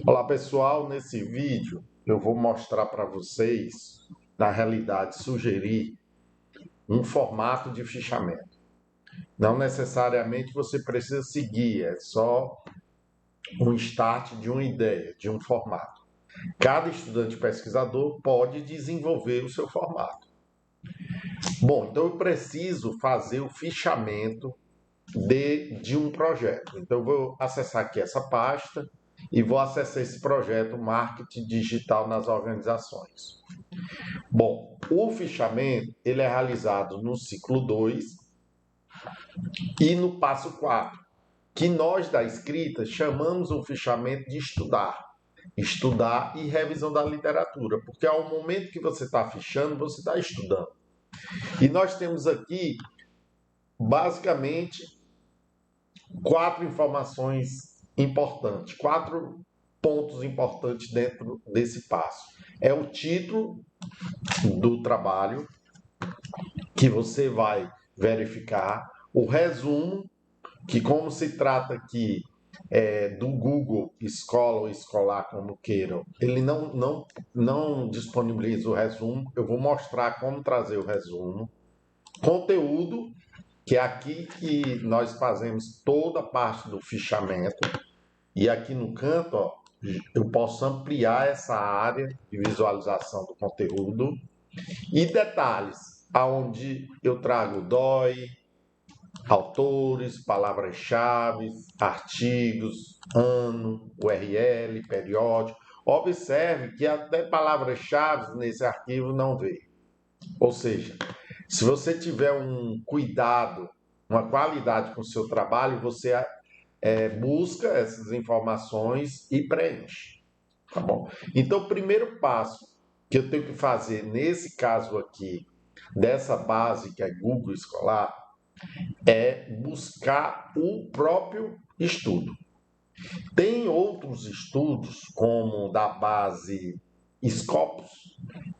Olá pessoal, nesse vídeo eu vou mostrar para vocês, na realidade, sugerir um formato de fichamento. Não necessariamente você precisa seguir, é só um start de uma ideia, de um formato. Cada estudante pesquisador pode desenvolver o seu formato. Bom, então eu preciso fazer o fichamento de um projeto. Então eu vou acessar aqui essa pasta e vou acessar esse projeto Marketing Digital nas Organizações. Bom, o fichamento ele é realizado no ciclo 2 e no passo 4, que nós da escrita chamamos o fichamento de estudar. Estudar e revisão da literatura, porque ao momento que você está fichando, você está estudando. E nós temos aqui, basicamente, 4 informações importantes, 4 pontos importantes dentro desse passo. É o título do trabalho, que você vai verificar, o resumo, que como se trata aqui do Google Escola ou Escolar, como queiram, ele não disponibiliza o resumo, eu vou mostrar como trazer o resumo. Conteúdo, que é aqui que nós fazemos toda a parte do fichamento, e aqui no canto, ó, eu posso ampliar essa área de visualização do conteúdo, e detalhes, aonde eu trago DOI, autores, palavras-chave, artigos, ano, URL, periódico. Observe que até palavras-chave nesse arquivo não veio. Ou seja, se você tiver um cuidado, uma qualidade com o seu trabalho, você busca essas informações e preenche. Tá bom? Então, o primeiro passo que eu tenho que fazer nesse caso aqui, dessa base que é Google Escolar, é buscar o próprio estudo. Tem outros estudos, como da base Scopus,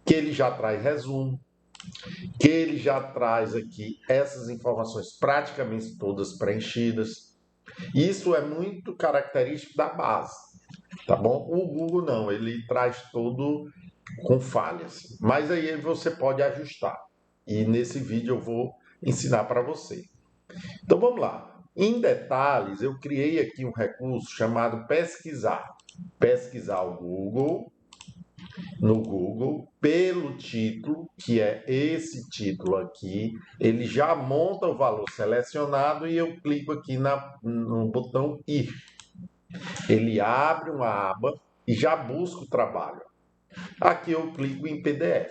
que ele já traz resumo, que ele já traz aqui essas informações praticamente todas preenchidas. Isso é muito característico da base, tá bom? O Google não, ele traz tudo com falhas, mas aí você pode ajustar. E nesse vídeo eu vou ensinar para você. Então vamos lá. Em detalhes, eu criei aqui um recurso chamado pesquisar. Pesquisar o Google, no Google, pelo título, que é esse título aqui, ele já monta o valor selecionado e eu clico aqui no botão Ir. Ele abre uma aba e já busca o trabalho. Aqui eu clico em PDF.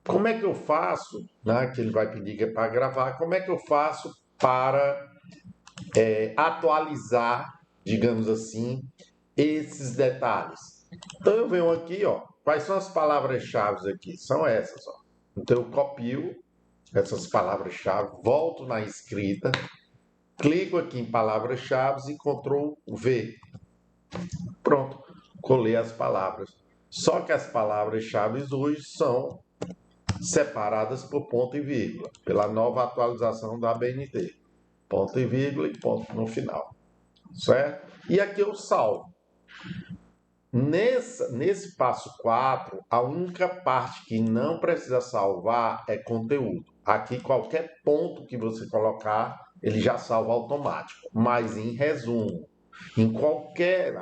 Como é que eu faço, né, que ele vai pedir que é para gravar, como é que eu faço para atualizar, digamos assim, esses detalhes? Então eu venho aqui, ó, quais são as palavras-chave aqui? São essas, ó. Então eu copio essas palavras-chave, volto na escrita, clico aqui em palavras-chave e Ctrl V. Pronto, colei as palavras. Só que as palavras-chave hoje são separadas por ponto e vírgula, pela nova atualização da ABNT. Ponto e vírgula e ponto no final. Certo? E aqui eu salvo. Nesse passo 4, a única parte que não precisa salvar é conteúdo. Aqui, qualquer ponto que você colocar, ele já salva automático. Mas em resumo, em qualquer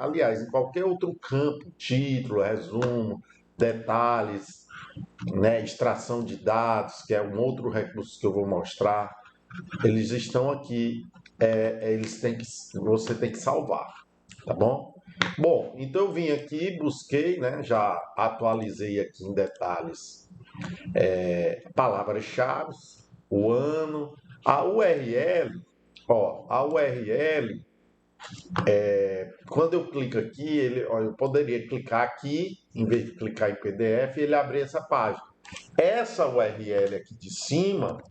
outro campo, título, resumo, detalhes, né, extração de dados, que é um outro recurso que eu vou mostrar, eles estão aqui, você tem que salvar, tá bom? Bom, então eu vim aqui, busquei, né, já atualizei aqui em detalhes palavras-chave, o ano, a URL, ó, a URL, quando eu clico aqui, eu poderia clicar aqui, em vez de clicar em PDF, ele abrir essa página. Essa URL aqui de cima,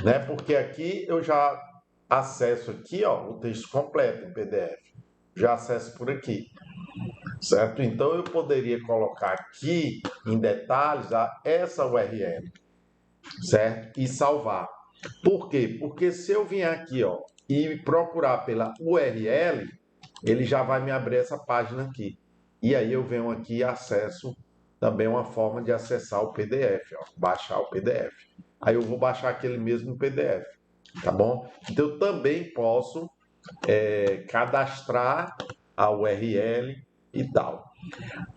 né, porque aqui eu já acesso aqui, ó, o texto completo em PDF. Já acesso por aqui. Certo? Então eu poderia colocar aqui em detalhes essa URL, certo? E salvar. Por quê? Porque se eu vier aqui, ó, e procurar pela URL, ele já vai me abrir essa página aqui. E aí eu venho aqui e acesso também uma forma de acessar o PDF, ó, baixar o PDF. Aí eu vou baixar aquele mesmo PDF, tá bom? Então eu também posso cadastrar a URL e tal.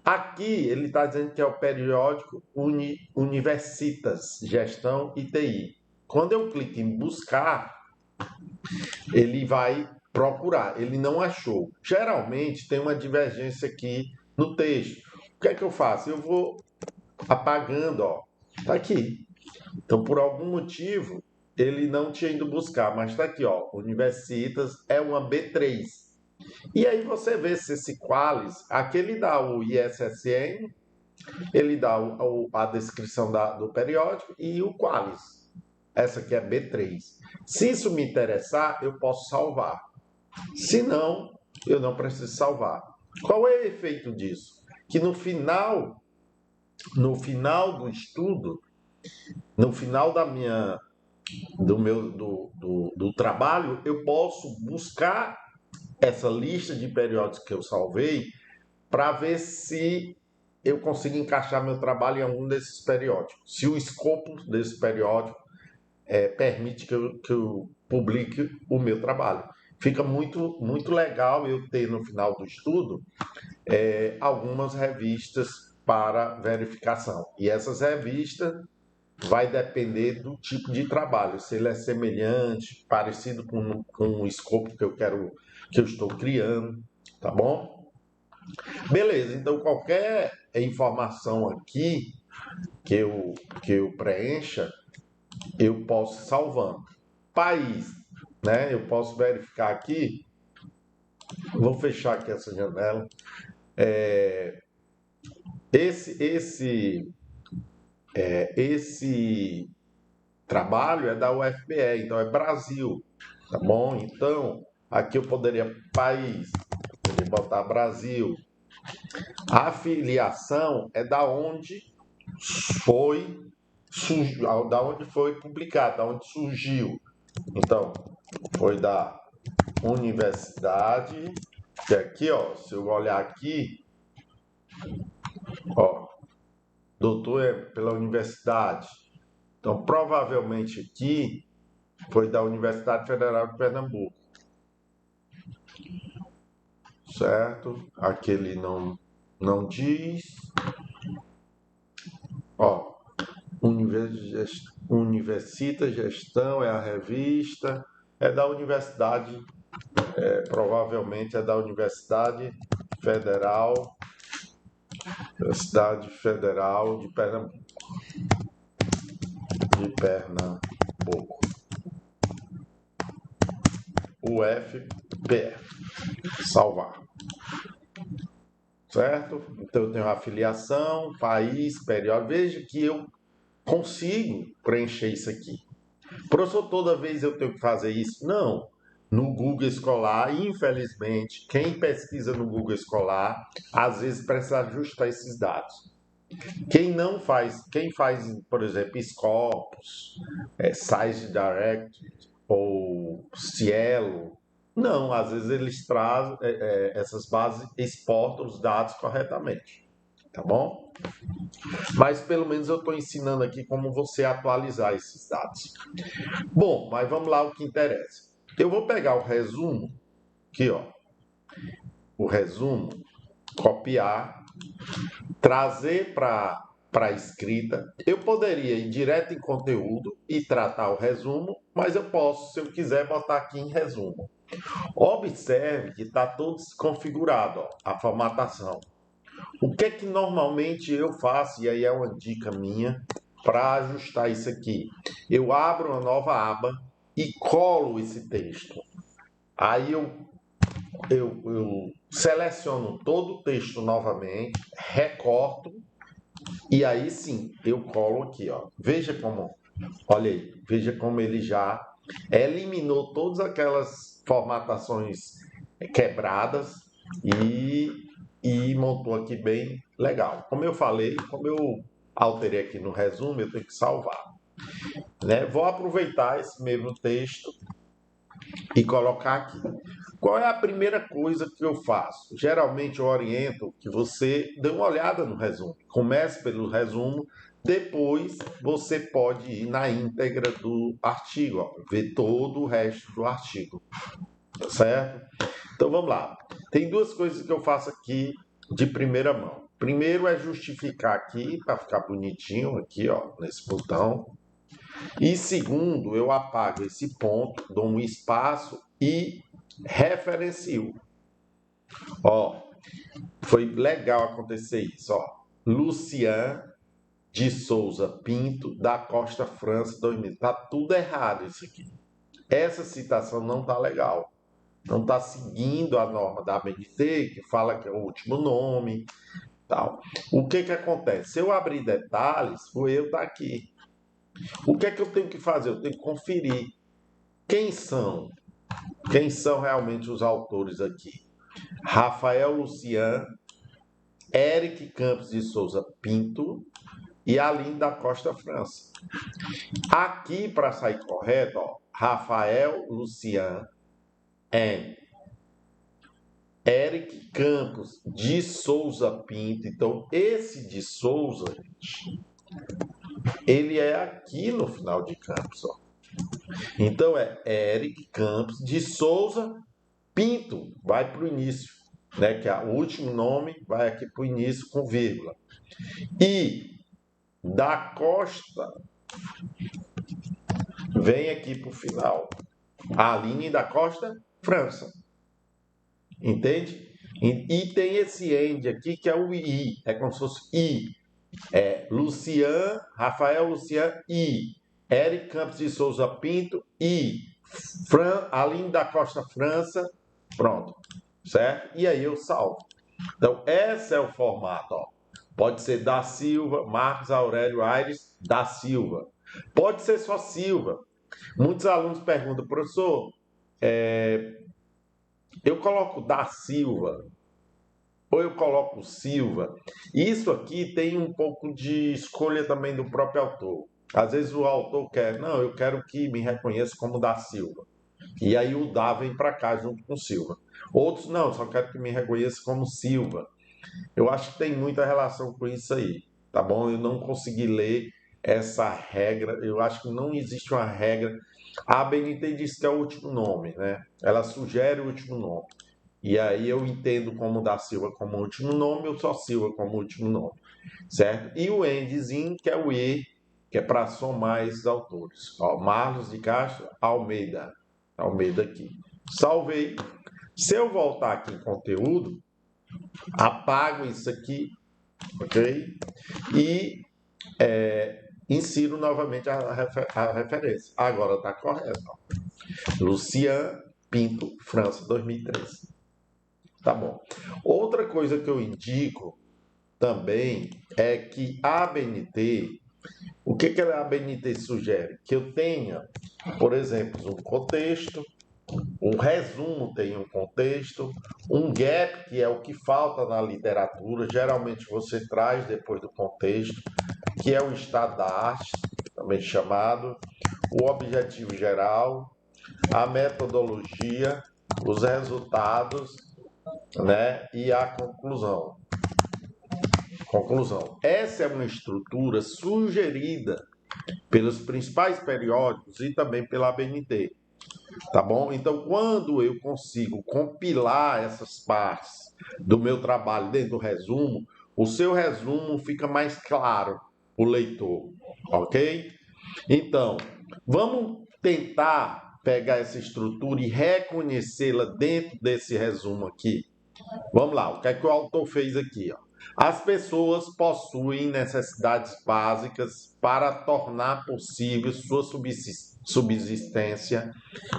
Aqui ele está dizendo que é o periódico Universitas, Gestão e TI. Quando eu clico em buscar, ele vai procurar. Ele não achou. Geralmente tem uma divergência aqui no texto. O que é que eu faço? Eu vou apagando, ó. Tá aqui. Então, por algum motivo, ele não tinha ido buscar, mas está aqui, ó. Universitas é uma B3. E aí você vê se esse Qualis, aqui ele dá o ISSN, ele dá a descrição do periódico e o Qualis. Essa aqui é B3. Se isso me interessar, eu posso salvar. Se não, eu não preciso salvar. Qual é o efeito disso? Que no final do estudo, no final do trabalho, eu posso buscar essa lista de periódicos que eu salvei para ver se eu consigo encaixar meu trabalho em algum desses periódicos. Se o escopo desse periódico permite que eu publique o meu trabalho. Fica muito, muito legal eu ter no final do estudo algumas revistas para verificação. E essas revistas vai depender do tipo de trabalho, se ele é semelhante, parecido com o escopo que eu estou criando, tá bom? Beleza, então qualquer informação aqui que eu preencha, eu posso ir salvando. País, né? Eu posso verificar aqui, vou fechar aqui essa janela. Esse trabalho é da UFPE, então é Brasil, tá bom? Então, aqui eu poderia país, poderia botar Brasil. A filiação é da onde foi da onde foi publicado, da onde surgiu. Então, foi da universidade, que aqui, ó, se eu olhar aqui, ó, doutor é pela universidade. Então, provavelmente aqui foi da Universidade Federal de Pernambuco. Certo? Aqui ele não diz. Ó, Universita Gestão é a revista, é da universidade, provavelmente é da Universidade Federal de Pernambuco. UFPE. Salvar. Certo? Então eu tenho a afiliação, país, período. Veja que eu consigo preencher isso aqui. Professor, toda vez eu tenho que fazer isso? Não. No Google Escolar, infelizmente, quem pesquisa no Google Escolar, às vezes precisa ajustar esses dados. Quem faz, por exemplo, Scopus, Science Direct ou Cielo, não, às vezes eles trazem, essas bases exportam os dados corretamente, tá bom? Mas pelo menos eu estou ensinando aqui como você atualizar esses dados. Bom, mas vamos lá o que interessa. Eu vou pegar o resumo, aqui ó, o resumo, copiar, trazer para a escrita. Eu poderia ir direto em conteúdo e tratar o resumo, mas eu posso, se eu quiser, botar aqui em resumo. Observe que está todo configurado, ó, a formatação. O que é que normalmente eu faço, e aí é uma dica minha, para ajustar isso aqui? Eu abro uma nova aba e colo esse texto. Aí eu seleciono todo o texto novamente, recorto, e aí sim eu colo aqui. Ó. Veja como, olha aí, veja como ele já eliminou todas aquelas formatações quebradas e montou aqui bem legal. Como eu falei, como eu alterei aqui no resumo, eu tenho que salvar. Né? Vou aproveitar esse mesmo texto e colocar aqui. Qual é a primeira coisa que eu faço? Geralmente eu oriento que você dê uma olhada no resumo. Comece pelo resumo, depois você pode ir na íntegra do artigo, ó, ver todo o resto do artigo, tá certo? Então vamos lá. Tem duas coisas que eu faço aqui de primeira mão. Primeiro é justificar aqui, para ficar bonitinho aqui, ó, nesse botão. E segundo, eu apago esse ponto, dou um espaço e referencio. Ó, foi legal acontecer isso, ó. Lucian de Souza Pinto, da Costa França 2000. Tá tudo errado isso aqui. Essa citação não tá legal. Não está seguindo a norma da ABNT, que fala que é o último nome, tal. O que que acontece? Se eu abrir detalhes, o erro está aqui. O que é que eu tenho que fazer? Eu tenho que conferir quem são realmente os autores aqui. Rafael Lucian, Eric Campos de Souza Pinto e Aline da Costa França. Aqui, para sair correto, ó, Rafael Lucian é Eric Campos de Souza Pinto. Então, esse de Souza, gente, ele é aqui no final de Campos, ó. Então, é Eric Campos de Souza Pinto. Vai para o início, né? Que é o último nome, vai aqui para o início com vírgula. E da Costa vem aqui para o final. Aline da Costa, França. Entende? E tem esse end aqui que é o I. É como se fosse I. É Lucian, Rafael Lucian I. Eric Campos de Souza Pinto I. Aline da Costa França. Pronto. Certo? E aí eu salvo. Então, esse é o formato. Ó. Pode ser da Silva, Marcos Aurélio Aires da Silva. Pode ser só Silva. Muitos alunos perguntam, professor, eu coloco da Silva ou eu coloco Silva? Isso aqui tem um pouco de escolha também do próprio autor. Às vezes o autor quer, não, eu quero que me reconheça como da Silva. E aí o Dá vem para cá junto com Silva. Outros, não, só quero que me reconheça como Silva. Eu acho que tem muita relação com isso aí, tá bom? Eu não consegui ler essa regra, eu acho que não existe uma regra. A ABNT diz que é o último nome, né? Ela sugere o último nome. E aí eu entendo como da Silva como último nome, ou só Silva como último nome, certo? E o endzinho, que é o E, que é para somar esses autores. Ó, Marlos de Castro, Almeida. Almeida aqui. Salvei. Se eu voltar aqui em conteúdo, apago isso aqui, ok? E insiro novamente a referência. Agora está correto. Ó. Lucian Pinto, França, 2013. Tá bom. Outra coisa que eu indico também é que a ABNT, o que a ABNT sugere? Que eu tenha, por exemplo, um contexto, um resumo tem um contexto, um gap, que é o que falta na literatura, geralmente você traz depois do contexto, que é o estado da arte, também chamado, o objetivo geral, a metodologia, os resultados, né, e a conclusão. Conclusão. Essa é uma estrutura sugerida pelos principais periódicos e também pela ABNT. Tá bom? Então, quando eu consigo compilar essas partes do meu trabalho dentro do resumo, o seu resumo fica mais claro para o leitor, ok? Então, vamos tentar pegar essa estrutura e reconhecê-la dentro desse resumo aqui. Vamos lá, o que é que o autor fez aqui? Ó? As pessoas possuem necessidades básicas para tornar possível sua subsistência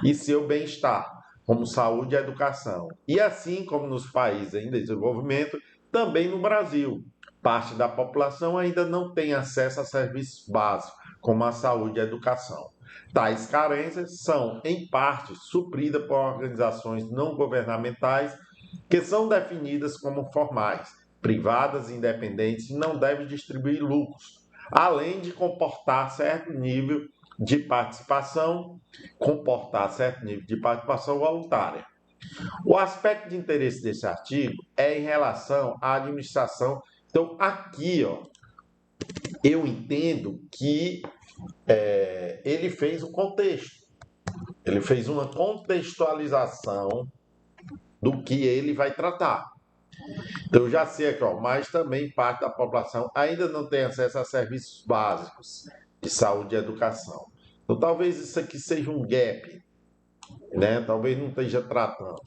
e seu bem-estar, como saúde e educação. E assim como nos países em desenvolvimento, também no Brasil, parte da população ainda não tem acesso a serviços básicos, como a saúde e a educação. Tais carências são, em parte, supridas por organizações não governamentais que são definidas como formais, privadas e independentes e não devem distribuir lucros, além de comportar certo nível de participação voluntária. O aspecto de interesse desse artigo é em relação à administração. Então, aqui, ó, eu entendo que ele fez o contexto. Ele fez uma contextualização do que ele vai tratar. Então, eu já sei aqui, ó, mas também parte da população ainda não tem acesso a serviços básicos de saúde e educação. Então, talvez isso aqui seja um gap, né? Talvez não esteja tratando.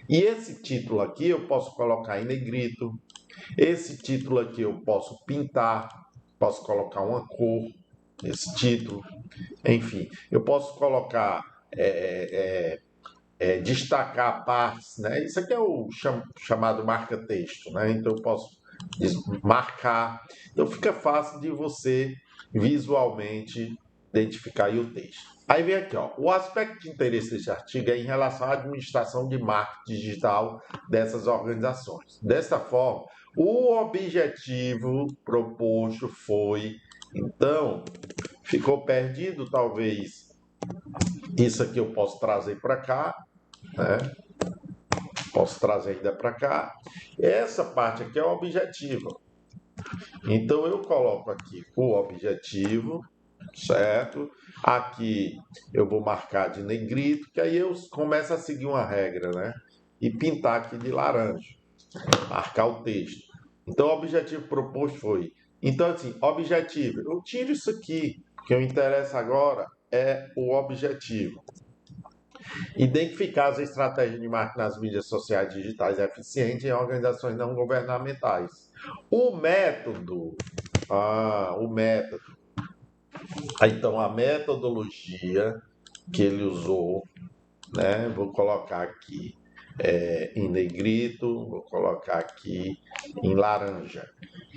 E esse título aqui eu posso colocar em negrito. Esse título aqui eu posso pintar, posso colocar uma cor nesse título. Enfim, eu posso colocar destacar partes, né? Isso aqui é o chamado marca-texto, né? Então eu posso marcar. Então fica fácil de você visualmente identificar aí o texto. Aí vem aqui, ó, o aspecto de interesse desse artigo é em relação à administração de marketing digital dessas organizações. Dessa forma, o objetivo proposto foi, então, ficou perdido talvez. Isso aqui eu posso trazer para cá, né? Posso trazer ainda para cá. Essa parte aqui é o objetivo. Então eu coloco aqui o objetivo, certo? Aqui eu vou marcar de negrito, que aí eu começo a seguir uma regra, né? E pintar aqui de laranja, marcar o texto. Então o objetivo proposto foi. Então, assim, objetivo, eu tiro isso aqui, porque o interessa agora é o objetivo. Identificar as estratégias de marketing nas mídias sociais digitais eficientes em organizações não governamentais. O método. O método. Então, a metodologia que ele usou, né? Vou colocar aqui em negrito, vou colocar aqui em laranja.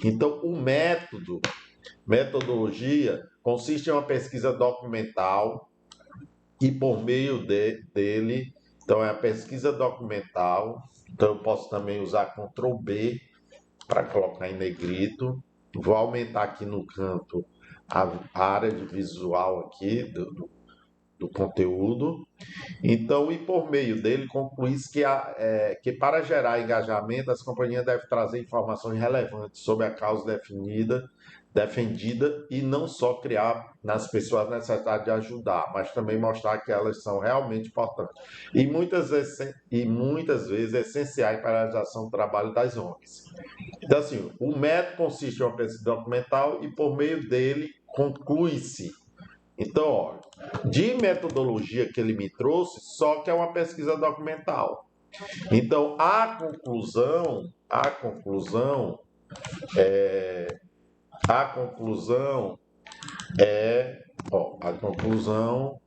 Então, o método, metodologia, consiste em uma pesquisa documental e por meio dele, então é a pesquisa documental, então eu posso também usar Ctrl B para colocar em negrito, vou aumentar aqui no canto a área de visual aqui do conteúdo, então e por meio dele concluí-se que para gerar engajamento as companhias devem trazer informações relevantes sobre a causa defendida e não só criar nas pessoas a necessidade de ajudar, mas também mostrar que elas são realmente importantes e muitas vezes essenciais para a realização do trabalho das ONGs. Então, assim, o método consiste em uma pesquisa documental e por meio dele conclui-se. Então, ó, de metodologia que ele me trouxe, só que é uma pesquisa documental. Então, a conclusão é a conclusão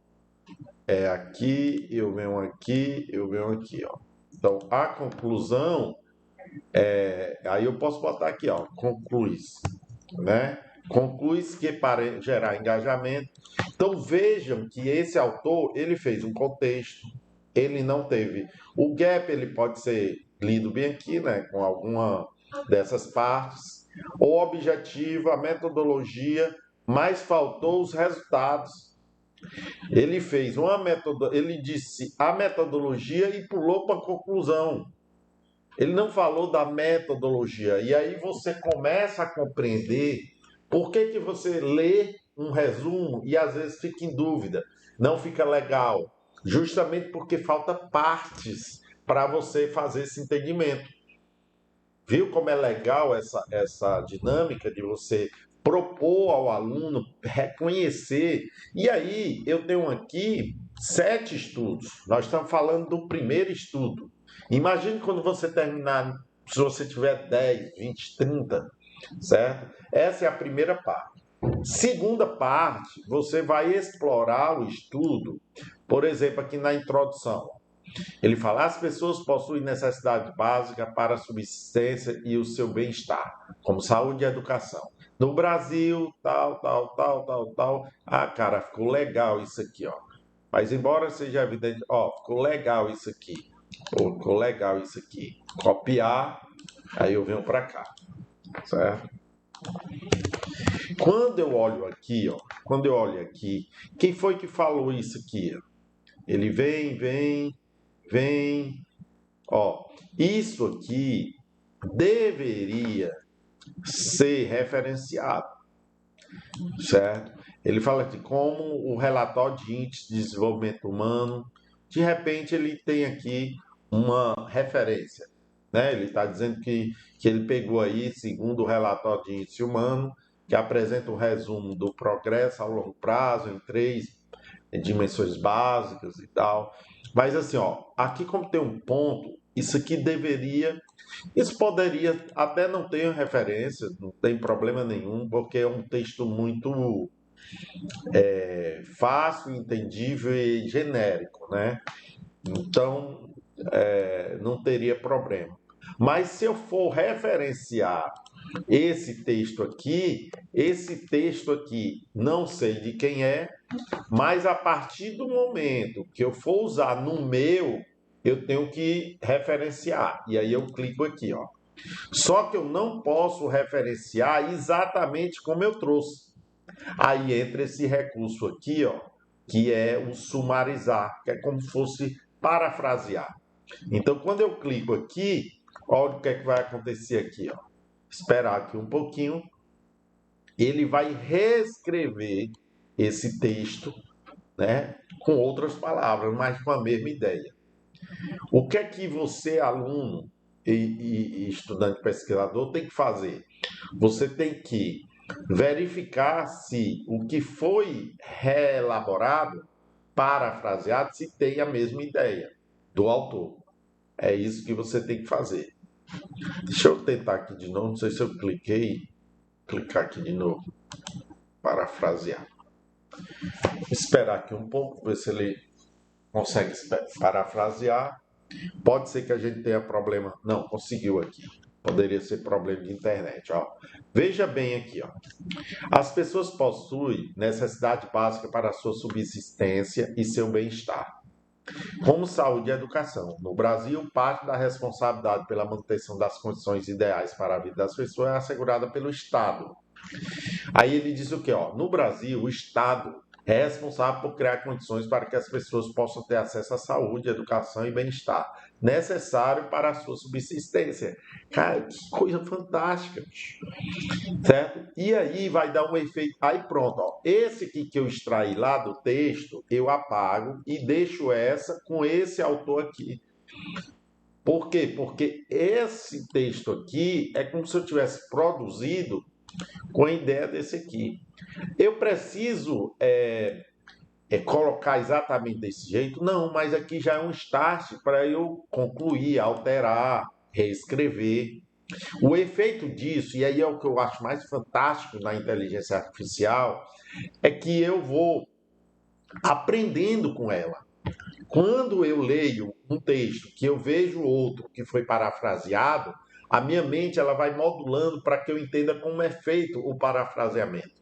é aqui, eu venho aqui, eu venho aqui, ó. Então, a conclusão aí eu posso botar aqui, ó, conclui-se, né? Conclui-se que para gerar engajamento. Então, vejam que esse autor, ele fez um contexto, ele não teve o gap, ele pode ser lido bem aqui, né, com alguma dessas partes, o objetivo, a metodologia, mas faltou os resultados. Ele fez ele disse a metodologia e pulou para a conclusão. Ele não falou da metodologia. E aí você começa a compreender por que você lê um resumo e às vezes fica em dúvida, não fica legal, justamente porque falta partes para você fazer esse entendimento. Viu como é legal essa dinâmica de você propor ao aluno reconhecer? E aí, eu tenho aqui 7 estudos. Nós estamos falando do primeiro estudo. Imagine quando você terminar, se você tiver 10, 20, 30, certo? Essa é a primeira parte. Segunda parte, você vai explorar o estudo, por exemplo, aqui na introdução. Ele fala: as pessoas possuem necessidade básica para a subsistência e o seu bem-estar, como saúde e educação. No Brasil, tal. Ah, cara, ficou legal isso aqui, ó. Mas embora seja evidente, ó, ficou legal isso aqui. Pô, ficou legal isso aqui. Copiar, aí eu venho para cá, certo? Quando eu olho aqui, ó, quem foi que falou isso aqui? Ele vem, Ó, isso aqui deveria ser referenciado, certo? Ele fala que como o relatório de índice de desenvolvimento humano, de repente ele tem aqui uma referência, né? Ele está dizendo que ele pegou aí, segundo o relatório de índice humano, que apresenta um resumo do progresso ao longo prazo em 3 dimensões básicas e tal. Mas assim, ó, aqui como tem um ponto, isso poderia até não ter referência, não tem problema nenhum, porque é um texto muito fácil, entendível e genérico, né? Então, não teria problema. Mas se eu for referenciar esse texto aqui, não sei de quem é, mas a partir do momento que eu for usar no meu, eu tenho que referenciar. E aí eu clico aqui, ó. Só que eu não posso referenciar exatamente como eu trouxe. Aí entra esse recurso aqui, ó, que é o sumarizar, que é como se fosse parafrasear. Então, quando eu clico aqui, olha o que é que vai acontecer aqui, ó. Esperar aqui um pouquinho, ele vai reescrever esse texto, né, com outras palavras, mas com a mesma ideia. O que é que você, aluno e estudante pesquisador, tem que fazer? Você tem que verificar se o que foi reelaborado, parafraseado, se tem a mesma ideia do autor. É isso que você tem que fazer. Deixa eu tentar aqui de novo, não sei se eu clicar aqui de novo, parafrasear. Esperar aqui um pouco, ver se ele consegue parafrasear. Pode ser que a gente tenha problema. Não, conseguiu aqui. Poderia ser problema de internet. Ó. Veja bem aqui. Ó. As pessoas possuem necessidade básica para a sua subsistência e seu bem-estar, como saúde e educação. No Brasil, parte da responsabilidade pela manutenção das condições ideais para a vida das pessoas é assegurada pelo Estado. Aí ele diz o quê? Ó, no Brasil, o Estado é responsável por criar condições para que as pessoas possam ter acesso à saúde, educação e bem-estar necessário para a sua subsistência. Cara, que coisa fantástica, certo? E aí vai dar um efeito. Aí pronto, ó. Esse aqui que eu extraí lá do texto, eu apago e deixo essa com esse autor aqui. Por quê? Porque esse texto aqui é como se eu tivesse produzido com a ideia desse aqui. Eu preciso colocar exatamente desse jeito? Não, mas aqui já é um start para eu concluir, alterar, reescrever. O efeito disso, e aí é o que eu acho mais fantástico na inteligência artificial, é que eu vou aprendendo com ela. Quando eu leio um texto que eu vejo outro que foi parafraseado, a minha mente ela vai modulando para que eu entenda como é feito o parafraseamento.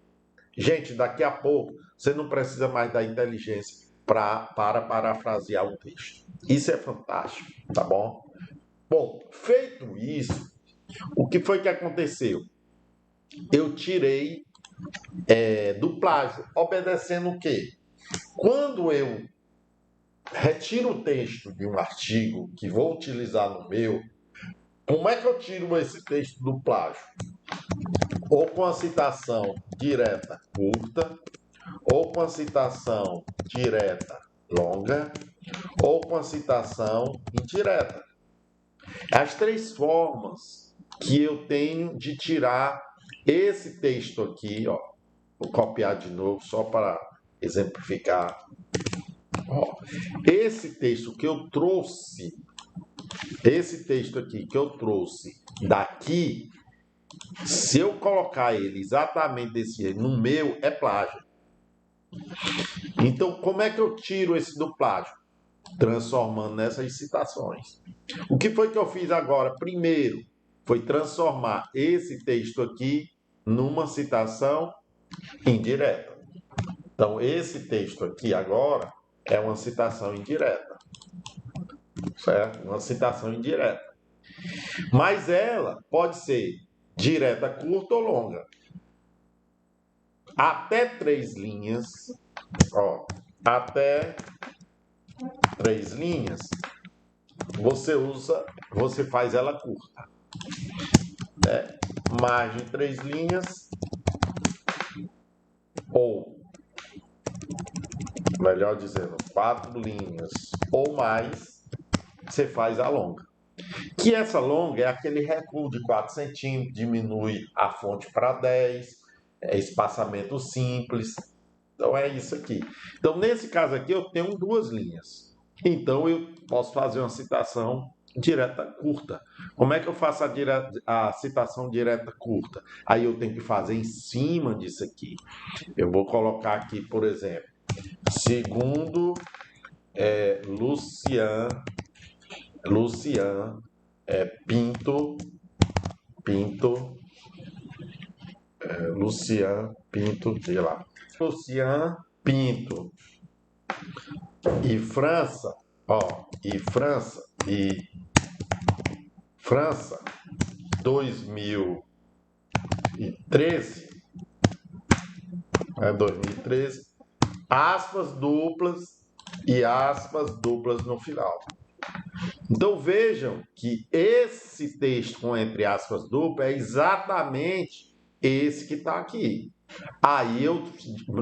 Gente, daqui a pouco você não precisa mais da inteligência para parafrasear um texto. Isso é fantástico, tá bom? Bom, feito isso, o que foi que aconteceu? Eu tirei do plágio, obedecendo o quê? Quando eu retiro o texto de um artigo que vou utilizar no meu, como é que eu tiro esse texto do plágio? Ou com a citação direta curta, ou com a citação direta longa, ou com a citação indireta. As 3 formas que eu tenho de tirar esse texto aqui, ó, vou copiar de novo só para exemplificar. Ó, esse texto aqui que eu trouxe daqui, se eu colocar ele exatamente desse jeito no meu, é plágio. Então, como é que eu tiro esse do plágio? Transformando nessas citações. O que foi que eu fiz agora? Primeiro, foi transformar esse texto aqui numa citação indireta. Então, esse texto aqui agora é uma citação indireta, certo? Uma citação indireta. Mas ela pode ser direta, curta ou longa. Até 3 linhas, ó, até 3 linhas, você faz ela curta, né? Margem 3 linhas, ou, melhor dizendo, 4 linhas ou mais, você faz a longa. Que essa longa é aquele recuo de 4 centímetros, diminui a fonte para 10, é espaçamento simples. Então é isso aqui. Então, nesse caso aqui, eu tenho 2 linhas. Então, eu posso fazer uma citação direta curta. Como é que eu faço a citação direta curta? Aí eu tenho que fazer em cima disso aqui. Eu vou colocar aqui, por exemplo, segundo Lucian Pinto, Lucian Pinto, sei lá. Lucian Pinto e França, ó, e França 2013, 2013, aspas duplas e aspas duplas no final. Então vejam que esse texto com entre aspas duplas é exatamente esse que está aqui.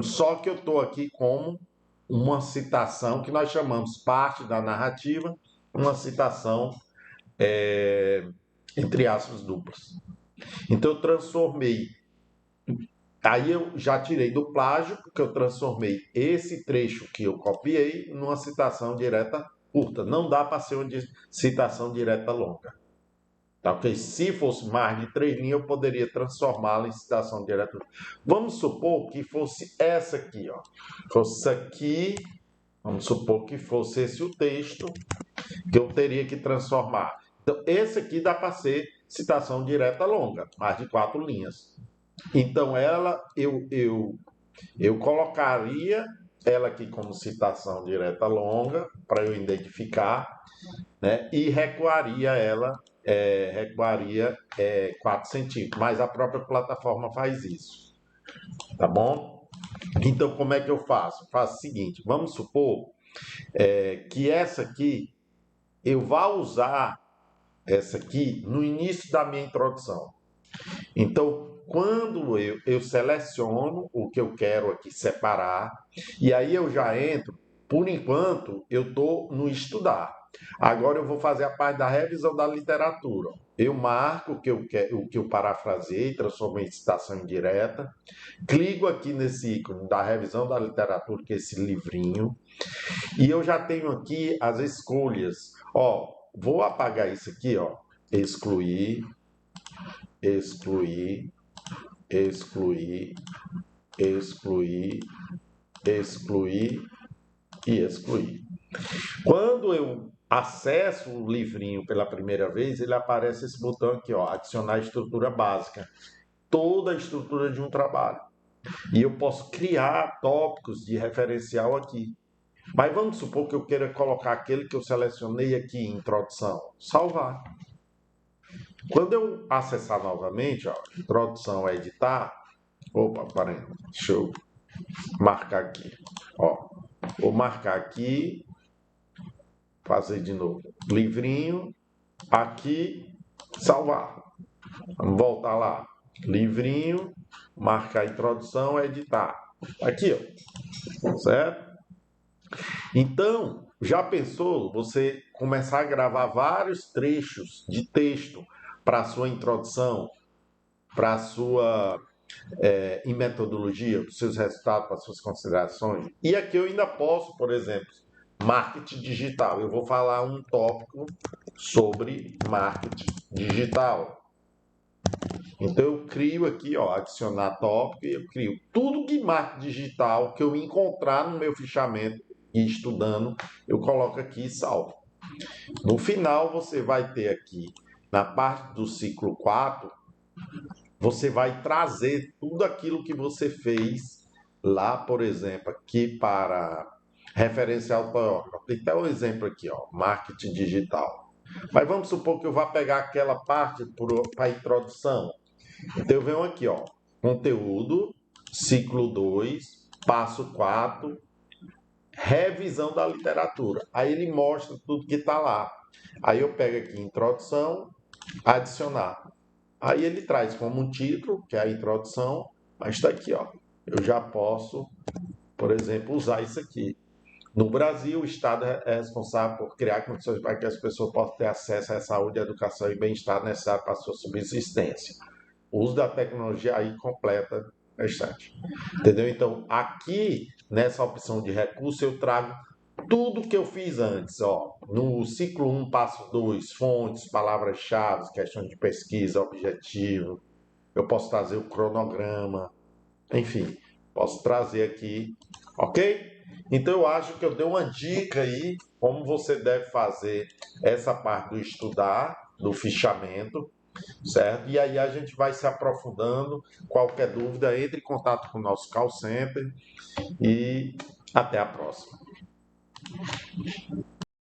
Só que eu estou aqui como uma citação que nós chamamos parte da narrativa, uma citação entre aspas duplas. Então eu transformei. Aí eu já tirei do plágio, porque eu transformei esse trecho que eu copiei numa citação direta curta. Não dá para ser uma citação direta longa. Tá, ok? Se fosse mais de 3 linhas, eu poderia transformá-la em citação direta. Vamos supor que fosse essa aqui, ó. Fosse isso aqui, vamos supor que fosse esse o texto que eu teria que transformar. Então, esse aqui dá para ser citação direta longa, mais de 4 linhas. Então, eu colocaria ela aqui como citação direta longa, para eu identificar, né? E recuaria ela, recuaria 4 centímetros. Mas a própria plataforma faz isso. Tá bom? Então, como é que eu faço? Faço o seguinte, vamos supor que essa aqui, eu vá usar essa aqui no início da minha introdução. Então, quando eu seleciono o que eu quero aqui separar, e aí eu já entro, por enquanto, eu estou no estudar. Agora eu vou fazer a parte da revisão da literatura. Eu marco o que eu parafraseei, transformei em citação indireta, clico aqui nesse ícone da revisão da literatura, que é esse livrinho, e eu já tenho aqui as escolhas. Ó, vou apagar isso aqui, ó, excluir, excluir, excluir, excluir, excluir e excluir. Quando eu acesso o livrinho pela primeira vez, ele aparece esse botão aqui, ó, adicionar estrutura básica. Toda a estrutura de um trabalho. E eu posso criar tópicos de referencial aqui. Mas vamos supor que eu queira colocar aquele que eu selecionei aqui em introdução. Salvar. Quando eu acessar novamente, ó, introdução, editar. Opa, parei. Deixa eu marcar aqui. Ó, vou marcar aqui. Fazer de novo. Livrinho. Aqui. Salvar. Vamos voltar lá. Livrinho. Marcar a introdução, editar. Aqui, ó. Certo? Então, já pensou você começar a gravar vários trechos de texto para a sua introdução, para a sua em metodologia, para os seus resultados, para as suas considerações? E aqui eu ainda posso, por exemplo, marketing digital. Eu vou falar um tópico sobre marketing digital. Então eu crio aqui, ó, adicionar tópico, e eu crio tudo de marketing digital que eu encontrar no meu fichamento e estudando, eu coloco aqui e salvo. No final você vai ter aqui, na parte do ciclo 4, você vai trazer tudo aquilo que você fez lá, por exemplo, aqui para referencial Toyota. Tem até um exemplo aqui, ó, marketing digital. Mas vamos supor que eu vá pegar aquela parte para a introdução. Então eu venho aqui, ó, conteúdo, ciclo 2, passo 4, revisão da literatura. Aí ele mostra tudo que está lá. Aí eu pego aqui introdução, adicionar. Aí ele traz como um título, que é a introdução, mas está aqui, ó. Eu já posso, por exemplo, usar isso aqui. No Brasil, o Estado é responsável por criar condições para que as pessoas possam ter acesso à saúde, educação e bem-estar necessário para a sua subsistência. O uso da tecnologia aí completa bastante. Entendeu? Então, aqui, nessa opção de recurso, eu trago tudo que eu fiz antes. Ó, no ciclo 1, passo 2, fontes, palavras-chave, questões de pesquisa, objetivo. Eu posso trazer o cronograma, enfim, posso trazer aqui, ok? Então eu acho que eu dei uma dica aí como você deve fazer essa parte do estudar, do fichamento, certo? E aí a gente vai se aprofundando. Qualquer dúvida, entre em contato com o nosso call center e até a próxima.